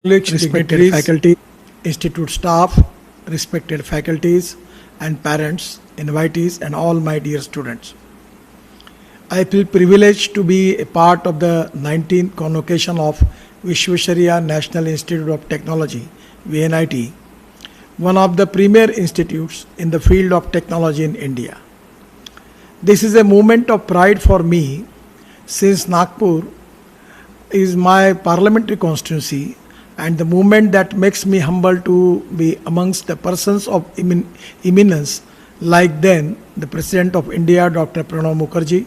Respected faculty, institute staff, respected faculties and parents, invitees, and all my dear students. I feel privileged to be a part of the 19th Convocation of Vishwesvaraya National Institute of Technology, VNIT, one of the premier institutes in the field of technology in India. This is a moment of pride for me since Nagpur is my parliamentary constituency and the movement that makes me humble to be amongst the persons of eminence like then the President of India Dr. Pranab Mukherjee,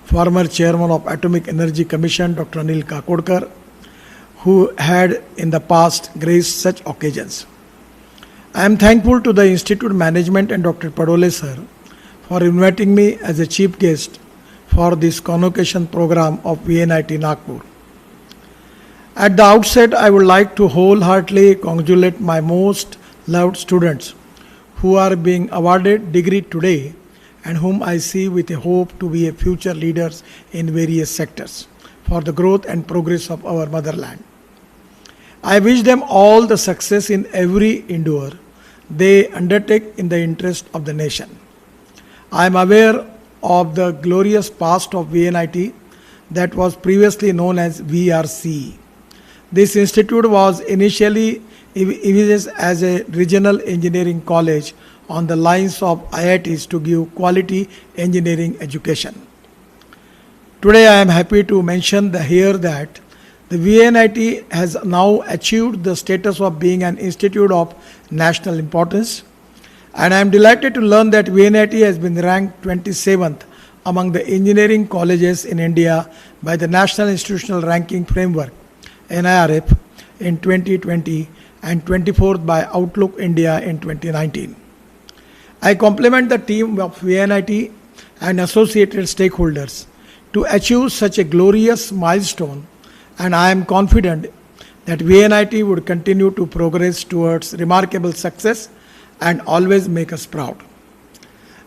former Chairman of Atomic Energy Commission Dr. Anil Kakodkar, who had in the past graced such occasions. I am thankful to the Institute Management and Dr. Padole sir for inviting me as a chief guest for this convocation program of VNIT Nagpur. At the outset, I would like to wholeheartedly congratulate my most loved students who are being awarded degree today and whom I see with a hope to be a future leaders in various sectors for the growth and progress of our motherland. I wish them all the success in every endeavor they undertake in the interest of the nation. I am aware of the glorious past of VNIT that was previously known as VRC. This institute was initially envisaged as a regional engineering college on the lines of IITs to give quality engineering education. Today I am happy to mention here that the VNIT has now achieved the status of being an institute of national importance, and I am delighted to learn that VNIT has been ranked 27th among the engineering colleges in India by the National Institutional Ranking Framework NIRF in 2020 and 24th by Outlook India in 2019. I compliment the team of VNIT and associated stakeholders to achieve such a glorious milestone, and I am confident that VNIT would continue to progress towards remarkable success and always make us proud.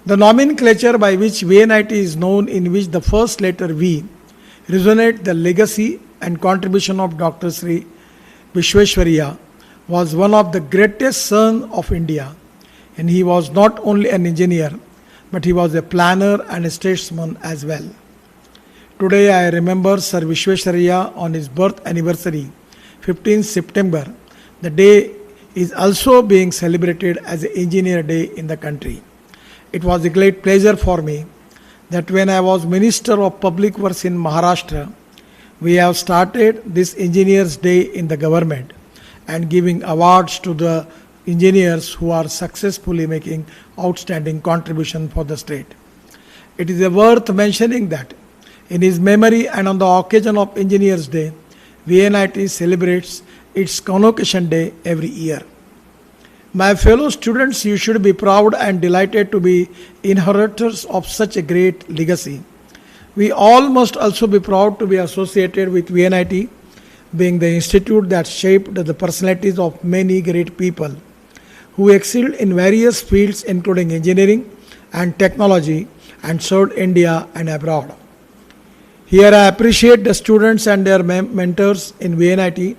The nomenclature by which VNIT is known, in which the first letter V resonates the legacy and contribution of Dr. Sri Vishwesvaraya, was one of the greatest sons of India, and he was not only an engineer but he was a planner and a statesman as well. Today I remember Sir Vishwesvaraya on his birth anniversary, 15th September. The day is also being celebrated as an Engineer Day in the country. It was a great pleasure for me that when I was Minister of Public Works in Maharashtra, we have started this Engineers Day in the government and giving awards to the engineers who are successfully making outstanding contribution for the state. It is worth mentioning that in his memory and on the occasion of Engineers Day, VNIT celebrates its Convocation Day every year. My fellow students, you should be proud and delighted to be inheritors of such a great legacy. We all must also be proud to be associated with VNIT, being the institute that shaped the personalities of many great people who excelled in various fields including engineering and technology and served India and abroad. Here I appreciate the students and their mentors in VNIT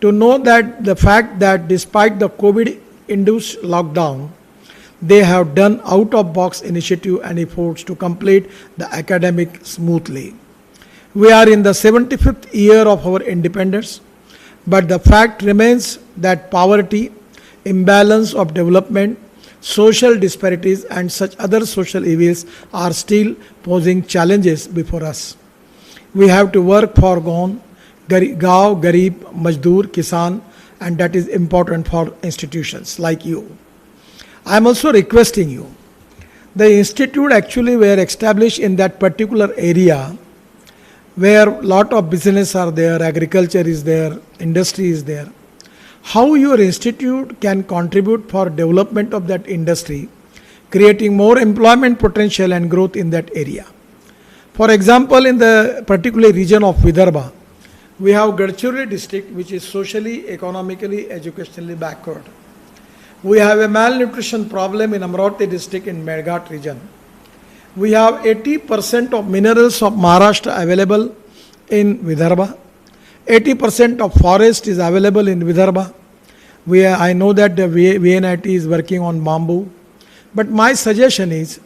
to know that the fact that despite the COVID-induced lockdown, they have done out-of-box initiative and efforts to complete the academic smoothly. We are in the 75th year of our independence, but the fact remains that poverty, imbalance of development, social disparities and such other social evils are still posing challenges before us. We have to work for Gaon, Garib, Mazdoor, Kisan, and that is important for institutions like you. I am also requesting you. The institute actually were established in that particular area where lot of business are there, agriculture is there, industry is there. How your institute can contribute for development of that industry, creating more employment potential and growth in that area. For example, in the particular region of Vidarbha, we have Gadkari district, which is socially, economically, educationally backward. We have a malnutrition problem in Amravati district in Medghat region. We have 80% of minerals of Maharashtra available in Vidarbha. 80% of forest is available in Vidarbha. I know that the VNIT is working on bamboo. But my suggestion is,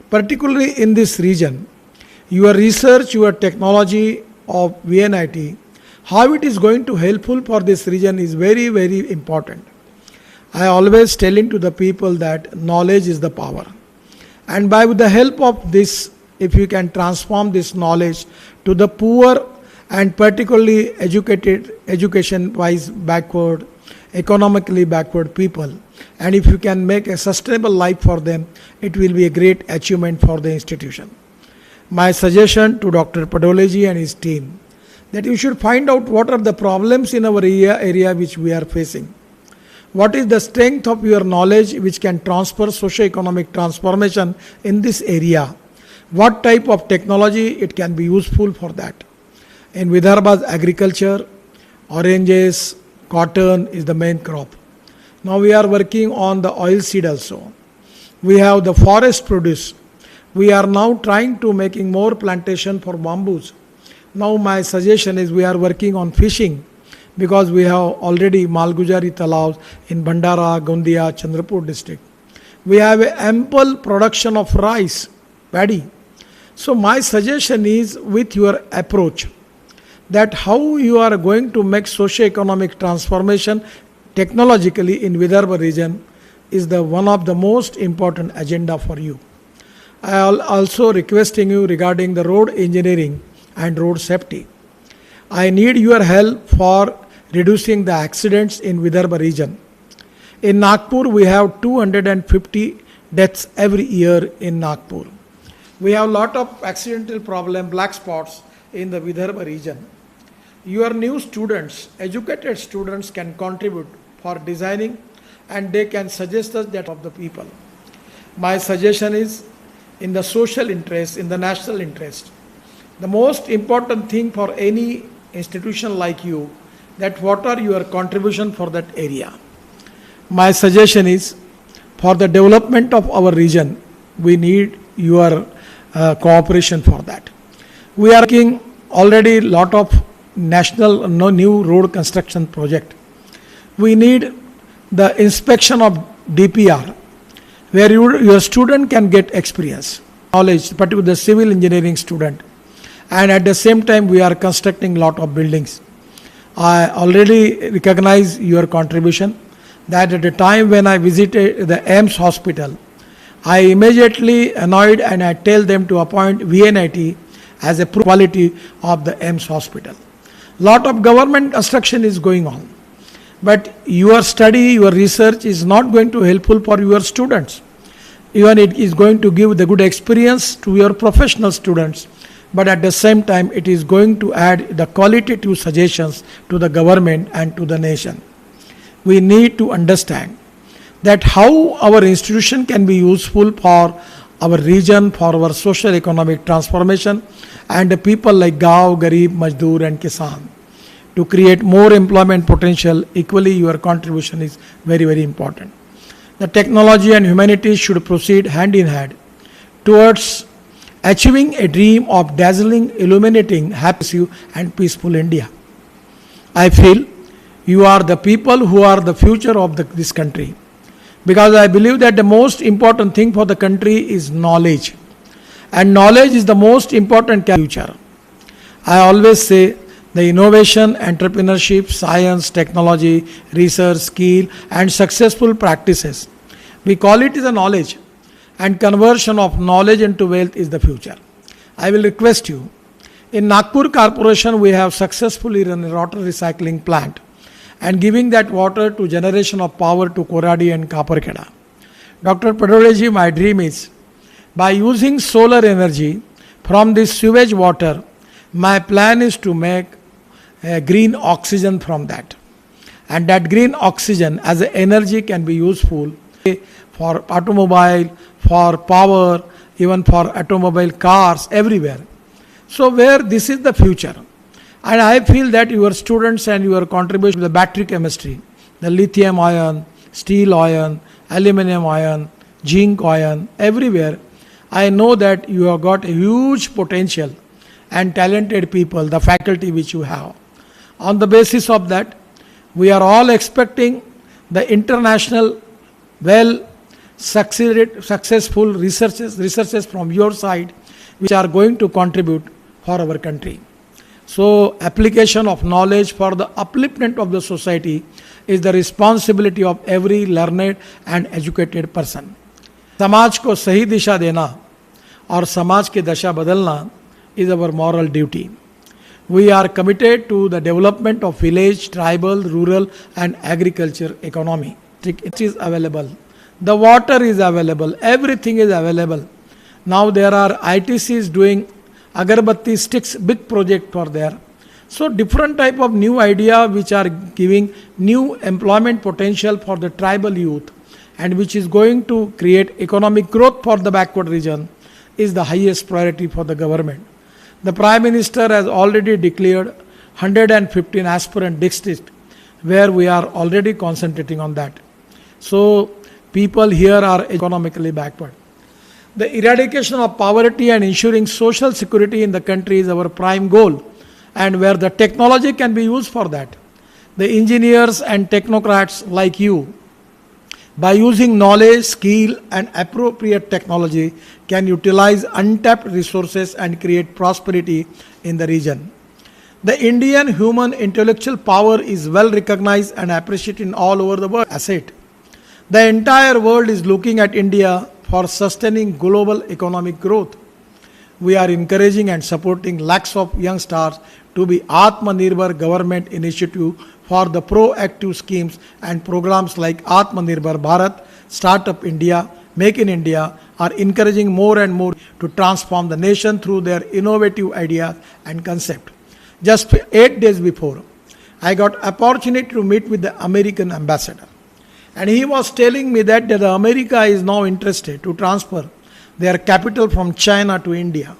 particularly in this region, your research, your technology of VNIT, how it is going to helpful for this region is very, very important. I always telling to the people that knowledge is the power. And by with the help of this, if you can transform this knowledge to the poor and particularly education-wise backward, economically backward people, and if you can make a sustainable life for them, it will be a great achievement for the institution. My suggestion to Dr. Padoleji and his team, that you should find out what are the problems in our area which we are facing. What is the strength of your knowledge which can transfer socio-economic transformation in this area? What type of technology it can be useful for that? In Vidarbha's agriculture, oranges, cotton is the main crop. Now we are working on the oil seed also. We have the forest produce. We are now trying to making more plantation for bamboos. Now my suggestion is we are working on fishing, because we have already Malgujari Talav in Bhandara, Gondia, Chandrapur district. We have an ample production of rice, paddy. So my suggestion is, with your approach, that how you are going to make socio-economic transformation technologically in Vidarbha region is the one of the most important agenda for you. I am also requesting you regarding the road engineering and road safety. I need your help for reducing the accidents in Vidarbha region. In Nagpur, we have 250 deaths every year in Nagpur. We have a lot of accidental problem, black spots in the Vidarbha region. Your new students, educated students, can contribute for designing, and they can suggest us that of the people. My suggestion is, in the social interest, in the national interest, the most important thing for any institution like you, that what are your contribution for that area. My suggestion is, for the development of our region, we need your cooperation for that. We are making already lot of national new road construction project. We need the inspection of DPR, where your student can get experience, knowledge, particularly the civil engineering student. And at the same time, we are constructing lot of buildings. I already recognize your contribution, that at the time when I visited the AIMS hospital, I immediately annoyed and I tell them to appoint VNIT as a quality of the AIMS hospital. Lot of government construction is going on, but your study, your research is not going to helpful for your students. Even it is going to give the good experience to your professional students, but at the same time it is going to add the qualitative suggestions to the government and to the nation. We need to understand that how our institution can be useful for our region, for our social economic transformation, and the people like Gaon, Garib, Mazdoor and Kisan, to create more employment potential. Equally, your contribution is very, very important. The technology and humanities should proceed hand in hand towards achieving a dream of dazzling, illuminating, happy and peaceful India. I feel you are the people who are the future of this country, because I believe that the most important thing for the country is knowledge, and knowledge is the most important future. I always say the innovation, entrepreneurship, science, technology, research, skill and successful practices, we call it as a knowledge, and conversion of knowledge into wealth is the future. I will request you, in Nagpur Corporation we have successfully run a water recycling plant and giving that water to generation of power to Koradi and Kaparkeda. Dr. Padoleji, my dream is, by using solar energy from this sewage water, my plan is to make green oxygen from that. And that green oxygen as an energy can be useful for automobile, for power, even for automobile cars, everywhere. So where this is the future. And I feel that your students and your contribution to the battery chemistry, the lithium ion, steel ion, aluminum ion, zinc ion, everywhere, I know that you have got a huge potential and talented people, the faculty which you have. On the basis of that, we are all expecting the international, well successful researches from your side, which are going to contribute for our country. So, application of knowledge for the upliftment of the society is the responsibility of every learned and educated person. समाज को सही दिशा देना और समाज की दशा बदलना is our moral duty. We are committed to the development of village, tribal, rural and agriculture economy. It is available. The water is available. Everything is available. Now there are ITCs doing agarbatti sticks, big project for there. So different type of new idea which are giving new employment potential for the tribal youth and which is going to create economic growth for the backward region is the highest priority for the government. The Prime Minister has already declared 115 aspirant districts where we are already concentrating on that. So people here are economically backward. The eradication of poverty and ensuring social security in the country is our prime goal, and where the technology can be used for that. The engineers and technocrats like you, by using knowledge, skill and appropriate technology, can utilize untapped resources and create prosperity in the region. The Indian human intellectual power is well recognized and appreciated all over the world. Asset. The entire world is looking at India for sustaining global economic growth. We are encouraging and supporting lakhs of young stars to be Atmanirbhar government initiative for the proactive schemes and programs like Atmanirbhar Bharat, Startup India, Make in India are encouraging more and more to transform the nation through their innovative ideas and concept. Just 8 days before, I got opportunity to meet with the American ambassador. And he was telling me that America is now interested to transfer their capital from China to India.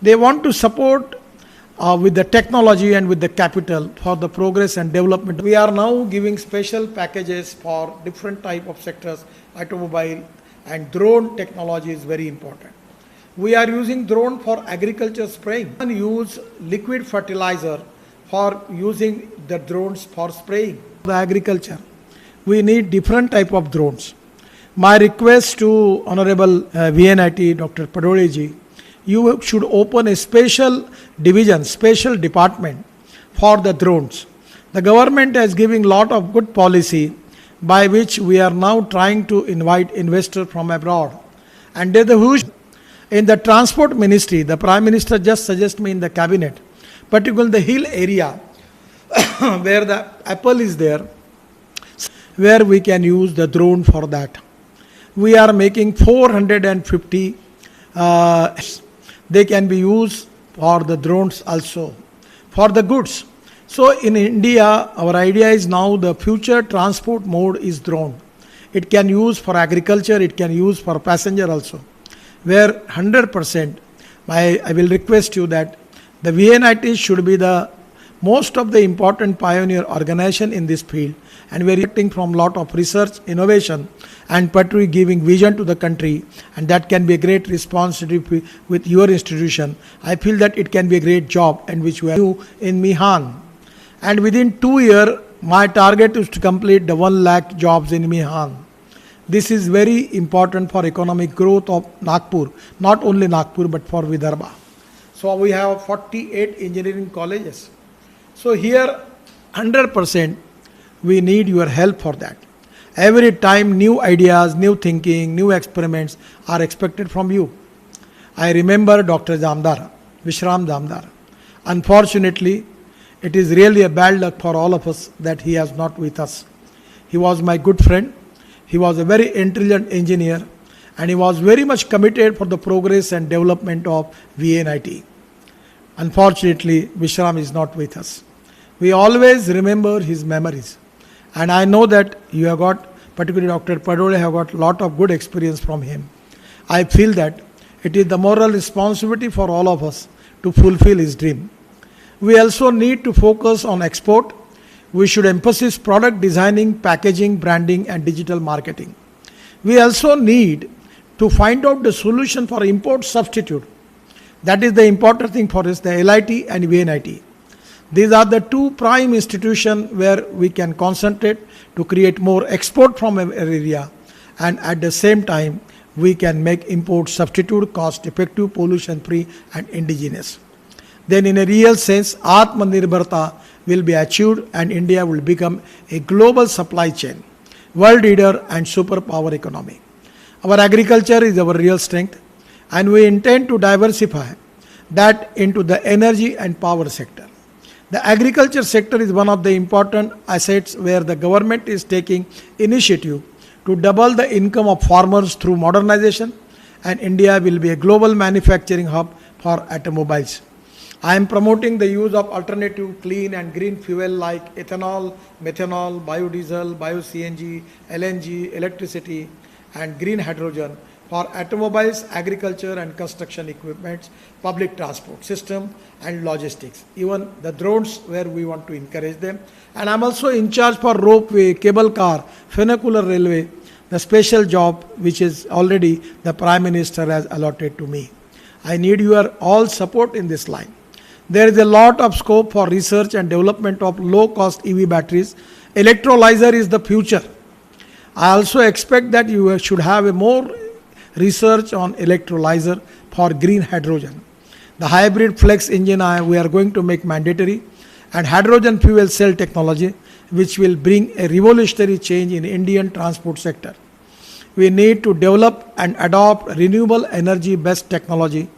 They want to support with the technology and with the capital for the progress and development. We are now giving special packages for different type of sectors, automobile and drone technology is very important. We are using drone for agriculture spraying and use liquid fertilizer for using the drones for spraying the agriculture. We need different type of drones. My request to Honorable VNIT Dr. Padole ji, you should open a special division, special department for the drones. The government is giving lot of good policy by which we are now trying to invite investors from abroad. And there's a huge, in the transport ministry, the Prime Minister just suggested me in the cabinet, particularly in the hill area where the apple is there, where we can use the drone for that. We are making 450, they can be used for the drones also, for the goods. So in India, our idea is now the future transport mode is drone. It can use for agriculture, it can use for passenger also. Where 100%, I will request you that the VNIT should be the most of the important pioneer organization in this field, and we are acting from lot of research, innovation, and particularly giving vision to the country, and that can be a great responsibility with your institution. I feel that it can be a great job, and which we are doing in Mihan. And within 2 years, my target is to complete the 1 lakh jobs in Mihan. This is very important for economic growth of Nagpur, not only Nagpur but for Vidarbha. So we have 48 engineering colleges. So here 100% we need your help for that. Every time new ideas, new thinking, new experiments are expected from you. I remember Dr. Jamdar, Vishram Jamdar. Unfortunately, it is really a bad luck for all of us that he is not with us. He was my good friend. He was a very intelligent engineer and he was very much committed for the progress and development of VNIT. Unfortunately, Vishram is not with us. We always remember his memories. And I know that you have got, particularly Dr. Padole, have got a lot of good experience from him. I feel that it is the moral responsibility for all of us to fulfill his dream. We also need to focus on export. We should emphasize product designing, packaging, branding and digital marketing. We also need to find out the solution for import substitute. That is the important thing for us, the LIT and VNIT. These are the two prime institutions where we can concentrate to create more export from an area, and at the same time we can make import substitute cost effective, pollution free and indigenous. Then in a real sense, Atmanirbharta will be achieved and India will become a global supply chain, world leader and superpower economy. Our agriculture is our real strength and we intend to diversify that into the energy and power sector. The agriculture sector is one of the important assets where the government is taking initiative to double the income of farmers through modernization, and India will be a global manufacturing hub for automobiles. I am promoting the use of alternative clean and green fuel like ethanol, methanol, biodiesel, bio-CNG, LNG, electricity and green hydrogen for automobiles, agriculture and construction equipments, public transport system and logistics. Even the drones where we want to encourage them. And I'm also in charge for ropeway, cable car, funicular railway, the special job which is already the Prime Minister has allotted to me. I need your all support in this line. There is a lot of scope for research and development of low-cost EV batteries. Electrolyzer is the future. I also expect that you should have a more research on electrolyzer for green hydrogen. The hybrid flex engine we are going to make mandatory, and hydrogen fuel cell technology which will bring a revolutionary change in Indian transport sector. We need to develop and adopt renewable energy based technology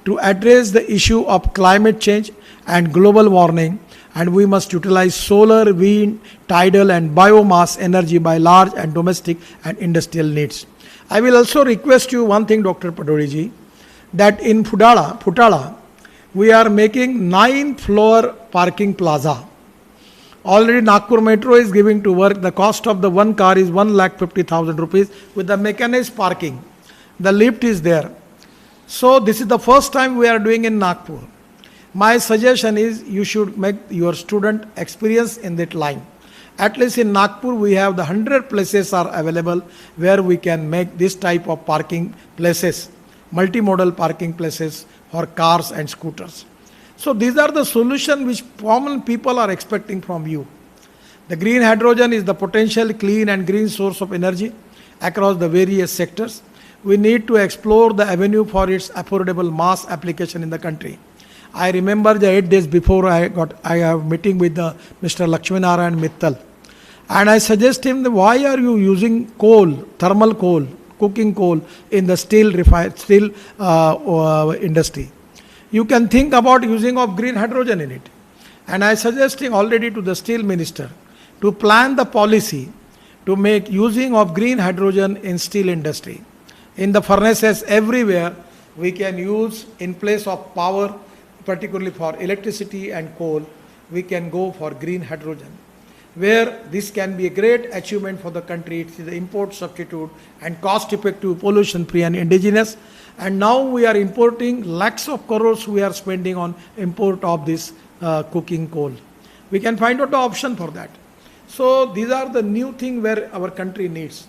to address the issue of climate change and global warming, and we must utilize solar, wind, tidal and biomass energy by large and domestic and industrial needs. I will also request you one thing, Dr. Padori, that in Futala, we are making 9-floor parking plaza. Already Nagpur Metro is giving to work. The cost of the one car is 1,50,000 rupees with the mechanized parking. The lift is there. So this is the first time we are doing in Nagpur. My suggestion is you should make your student experience in that line. At least in Nagpur, we have the 100 places are available where we can make this type of parking places, multimodal parking places for cars and scooters. So these are the solutions which common people are expecting from you. The green hydrogen is the potential clean and green source of energy across the various sectors. We need to explore the avenue for its affordable mass application in the country. I remember the 8 days before I have meeting with Mr. Lakshminarayan Mittal. And I suggest him, why are you using coal, thermal coal, cooking coal in the steel industry? You can think about using of green hydrogen in it. And I suggesting already to the steel minister to plan the policy to make using of green hydrogen in steel industry. In the furnaces everywhere, we can use in place of power, particularly for electricity and coal, we can go for green hydrogen, where this can be a great achievement for the country. It is the import substitute and cost effective, pollution free and indigenous. And now we are importing lakhs of crores we are spending on import of this cooking coal. We can find out the option for that. So these are the new thing where our country needs.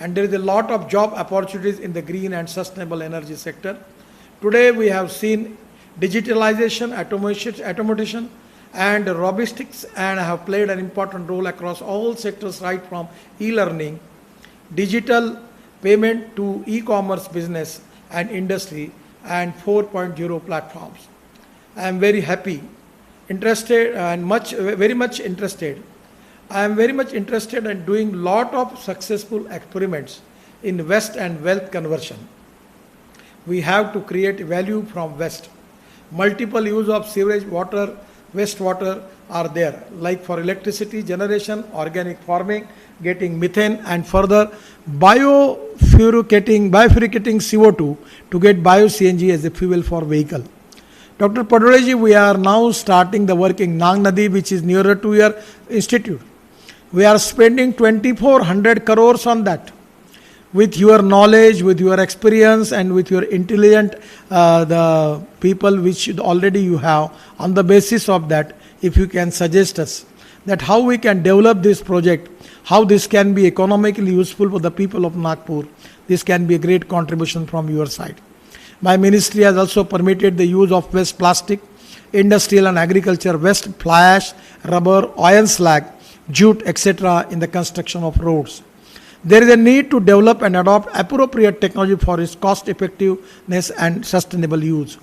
And there is a lot of job opportunities in the green and sustainable energy sector. Today we have seen digitalization, automation and robotics and have played an important role across all sectors, right from e-learning, digital payment to e-commerce business and industry and 4.0 platforms. I am very happy, interested and very much interested. I am very much interested in doing lot of successful experiments in waste and wealth conversion. We have to create value from waste. Multiple use of sewage water, wastewater are there, like for electricity generation, organic farming, getting methane and further bifurcating CO2 to get bio-CNG as a fuel for vehicle. Dr. Padore, we are now starting the work in Nang Nadi, which is nearer to your institute. We are spending 2,400 crores on that. With your knowledge, with your experience and with your intelligent the people which already you have, on the basis of that, if you can suggest us that how we can develop this project, how this can be economically useful for the people of Nagpur, this can be a great contribution from your side. My ministry has also permitted the use of waste plastic industrial and agriculture waste, fly ash, rubber, iron slag, jute, etc. in the construction of roads. There is a need to develop and adopt appropriate technology for its cost effectiveness and sustainable use.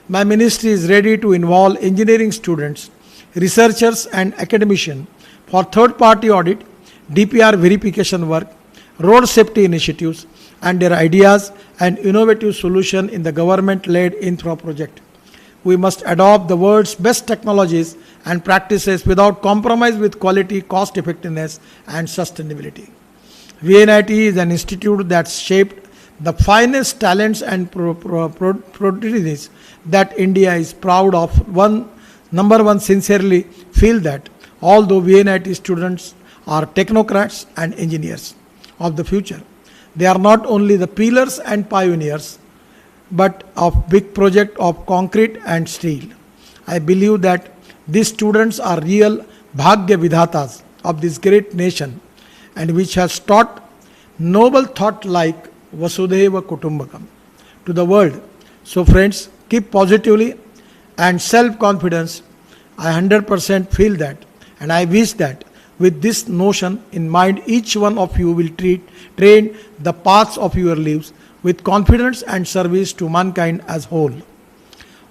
My ministry is ready to involve engineering students, researchers, and academicians for third party audit, DPR verification work, road safety initiatives, and their ideas and innovative solution in the government led infra project. We must adopt the world's best technologies and practices without compromise with quality, cost effectiveness, and sustainability. VNIT is an institute that shaped the finest talents and prodigies that India is proud of. Number one, sincerely feel that although VNIT students are technocrats and engineers of the future, they are not only the pillars and pioneers, but of big project of concrete and steel. I believe that these students are real Bhagya Vidhatas of this great nation and which has taught noble thought like Vasudhaiva Kutumbakam to the world. So friends, keep positively and self-confidence. I 100% feel that, and I wish that with this notion in mind, each one of you will train the paths of your lives with confidence and service to mankind as whole.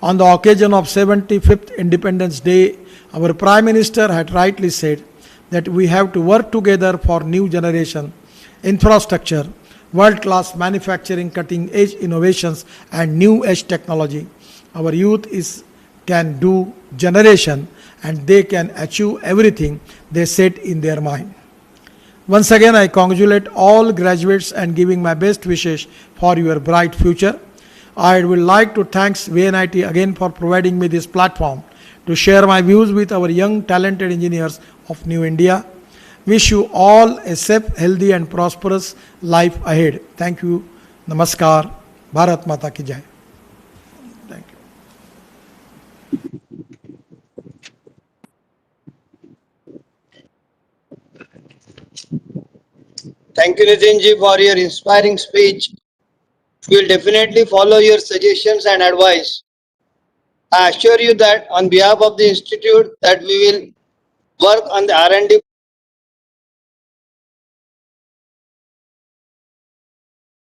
On the occasion of 75th Independence Day, our Prime Minister had rightly said that we have to work together for new generation, infrastructure, world-class manufacturing, cutting-edge innovations, and new-age technology. Our youth can do generation, and they can achieve everything they set in their mind. Once again, I congratulate all graduates and giving my best wishes for your bright future. I would like to thank VNIT again for providing me this platform to share my views with our young talented engineers of New India. Wish you all a safe, healthy and prosperous life ahead. Thank you. Namaskar. Bharat Mata ki Jai. Thank you. Thank you, Nitin ji, for your inspiring speech. We will definitely follow your suggestions and advice. I assure you that on behalf of the institute that we will work on the R&D